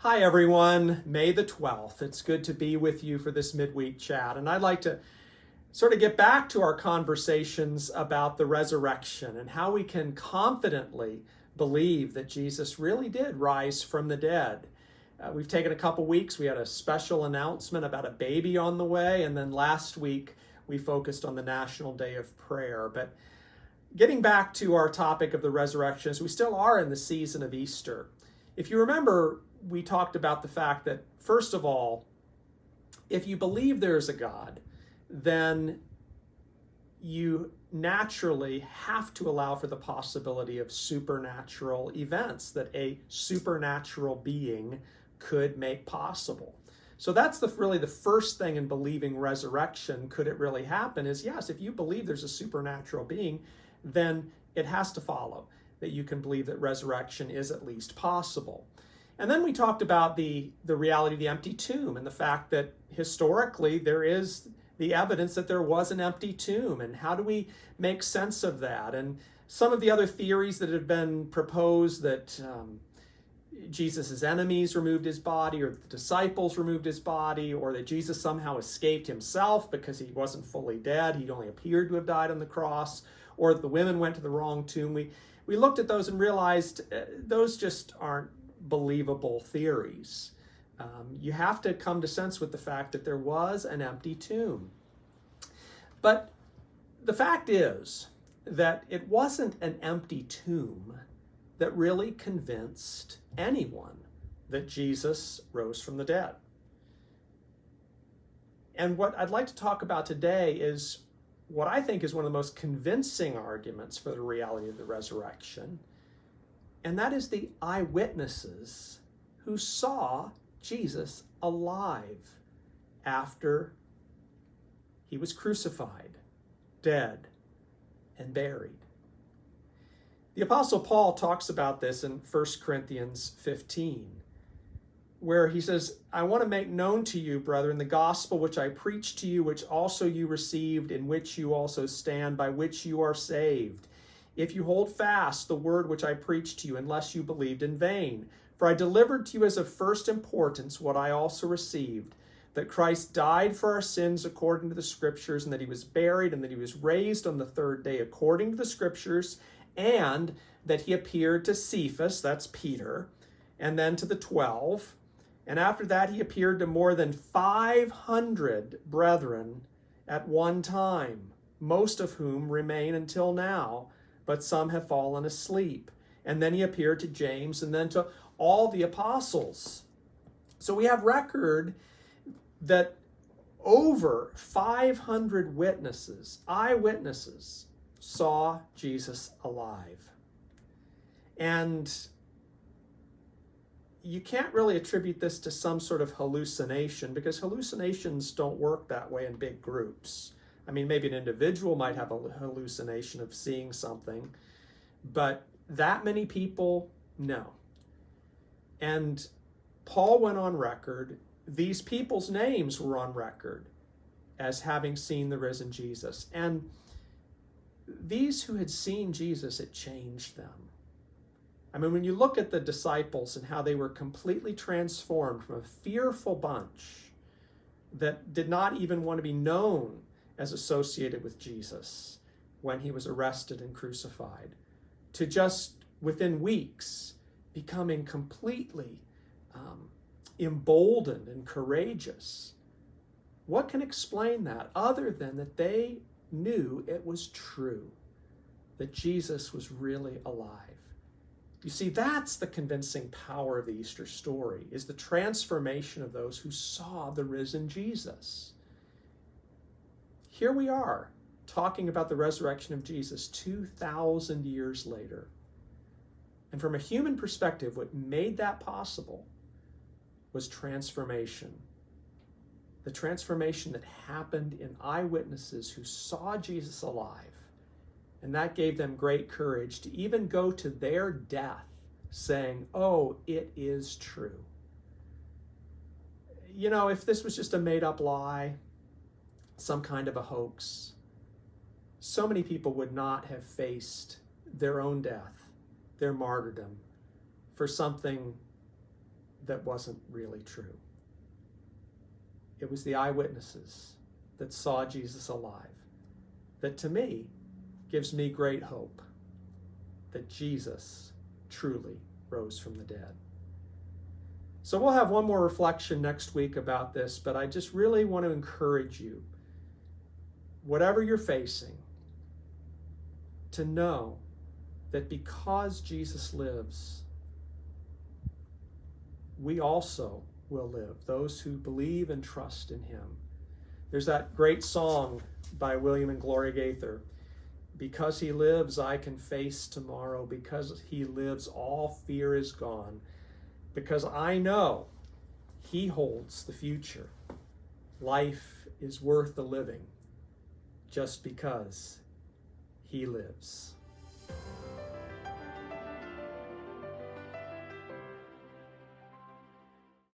Hi everyone, May the 12th. It's good to be with you for this midweek chat. And I'd like to sort of get back to our conversations about the resurrection and how we can confidently believe that Jesus really did rise from the dead. We've taken a couple weeks. We had a special announcement about a baby on the way. And then last week we focused on the National Day of Prayer. But getting back to our topic of the resurrection, we still are in the season of Easter. If you remember, we talked about the fact that, first of all, if you believe there's a God, then you naturally have to allow for the possibility of supernatural events that a supernatural being could make possible. So that's really the first thing in believing resurrection. Could it really happen? Is yes, if you believe there's a supernatural being, then it has to follow that you can believe that resurrection is at least possible. And then we talked about the reality of the empty tomb and the fact that historically there is the evidence that there was an empty tomb. And how do we make sense of that? And some of the other theories that have been proposed, that Jesus' enemies removed his body, or the disciples removed his body, or that Jesus somehow escaped himself because he wasn't fully dead. He only appeared to have died on the cross, or that the women went to the wrong tomb. We looked at those and realized those just aren't believable theories. You have to come to sense with the fact that there was an empty tomb. But the fact is that it wasn't an empty tomb that really convinced anyone that Jesus rose from the dead. And what I'd like to talk about today is what I think is one of the most convincing arguments for the reality of the resurrection, and that is the eyewitnesses who saw Jesus alive after he was crucified, dead, and buried. The Apostle Paul talks about this in 1 Corinthians 15, where he says, I want to make known to you, brethren, the gospel which I preached to you, which also you received, in which you also stand, by which you are saved, if you hold fast the word which I preached to you, unless you believed in vain. For I delivered to you as of first importance what I also received, that Christ died for our sins according to the Scriptures, and that he was buried, and that he was raised on the third day according to the Scriptures, and that he appeared to Cephas, that's Peter, and then to the 12. And after that he appeared to more than 500 brethren at one time, most of whom remain until now, but some have fallen asleep. And then he appeared to James, and then to all the apostles. So we have record that over 500 witnesses, eyewitnesses, saw Jesus alive. And you can't really attribute this to some sort of hallucination, because hallucinations don't work that way in big groups. I mean, maybe an individual might have a hallucination of seeing something, but that many people, no. And Paul went on record, these people's names were on record as having seen the risen Jesus. And these who had seen Jesus, it changed them. I mean, when you look at the disciples and how they were completely transformed from a fearful bunch that did not even want to be known as associated with Jesus when he was arrested and crucified, to just within weeks becoming completely emboldened and courageous. What can explain that other than that they knew it was true, that Jesus was really alive? You see, that's the convincing power of the Easter story, is the transformation of those who saw the risen Jesus. Here we are, talking about the resurrection of Jesus 2,000 years later. And from a human perspective, what made that possible was transformation. The transformation that happened in eyewitnesses who saw Jesus alive. And that gave them great courage to even go to their death saying, oh, it is true. You know, if this was just a made-up lie, some kind of a hoax, so many people would not have faced their own death, their martyrdom, for something that wasn't really true. It was the eyewitnesses that saw Jesus alive that, to me, gives me great hope that Jesus truly rose from the dead. So we'll have one more reflection next week about this, but I just really want to encourage you, whatever you're facing, to know that because Jesus lives, we also will live, those who believe and trust in him. There's that great song by William and Gloria Gaither, "Because he lives, I can face tomorrow. Because he lives, all fear is gone. Because I know he holds the future. Life is worth the living just because he lives."